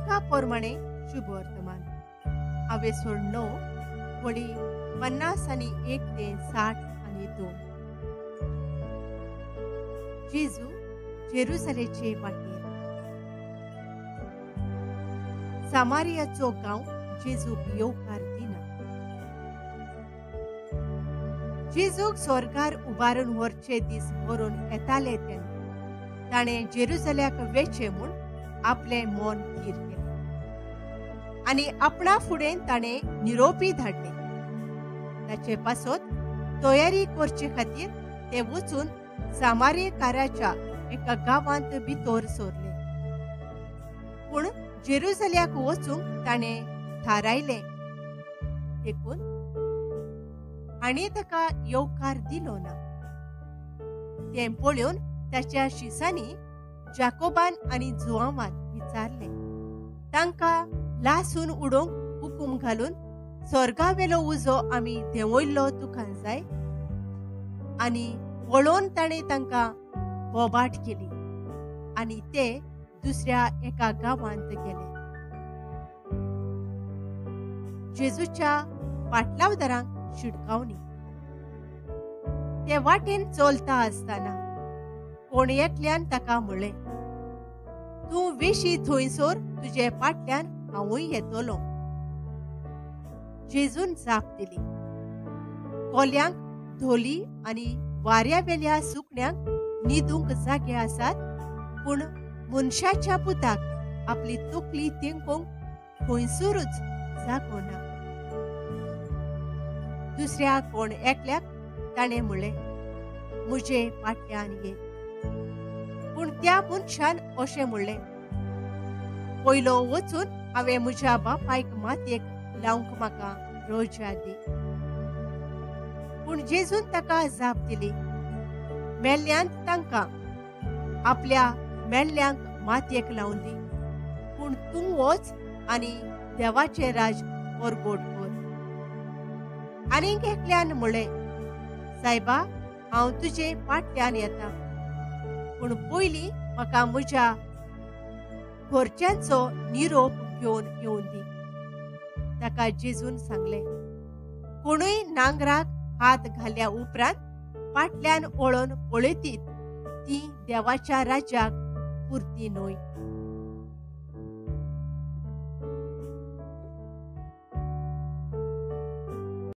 लोका प्रमाणे शुभ वर्तमान हांवें सोडनो वळी 50 आनी 1 ते 60 आनी 2. जेजू जेरुसलेचे वाटेर. सामारियाचो गांव जेजूक येवकार दिना. जेजूक स्वर्गार उबारून व्हरचे दीस व्हरून येताले तेन्ना ताणें जेरुसल्याक वेचे म्हूण आपलें मन थीर केलें आनी आपणा फुडें ताणें निरोपी धाडले. ताचे पासत तयारी करचे खातीर ते वचून सामारियकाराच्या एका गांवांत भितर सरले. पूण जेरुसल्याक वचूंक ताणें थारायलें देखून आनी ताका येवकार दिलो ना. तें पळोवन ताच्या शिसांनी जाकोबान आनी जोआवान विचारलें. तांकां लासून उडोवंक हुकूम घालून स्वर्गावेलो उजो आमी देंवयल्लो तुका जाय. आनी वळोवन ताणें तांकां बोबाट केली आनी ते दुसऱ्या एका गांवांत गेले. जेजूच्या पाटलावदारांक शिडकावणी. ते वाटेन चलता आसतना कोण एकल्यान ताका म्हणलें, तूं वेशी थंयसर तुजे फाटल्यान हांवूय येतलों. जेजून जाप दिली. कोल्यांक धोली आनी वाऱ्यावेल्या सुकण्यांक न्हिदूंक जागे आसात, पूण मनशाच्या पुताक आपली तकली तिंकूंक खंयसरूच जागो ना. दुसऱ्या कोण एकल्याक ताणें म्हणलें, म्हजे फाटल्यान ये. पूण त्या मनशान अशें म्हणलें, पयलो वचून हांवें म्हज्या बापायक मातयेक लावंक म्हाका रोजा दी. पूण जेजून ताका जाप दिली. मेल्ल्यांत तांकां आपल्या मेल्ल्यांक मातयेक लावन दी, पूण तूं वच आनी देवाचें राज परगट कर. आनीक एकल्यान म्हणलें, सायबा हांव तुजे फाटल्यान येता, पूण पयलीं म्हाका म्हज्या घरच्यांचो निरोप घेवन येवन दी. ताका जेजून सांगलें, कोणूय नांगराक हात घाल्या उपरांत फाटल्यान वळोन पळयतीत ती देवाच्या राज्याक पुरती न्हय.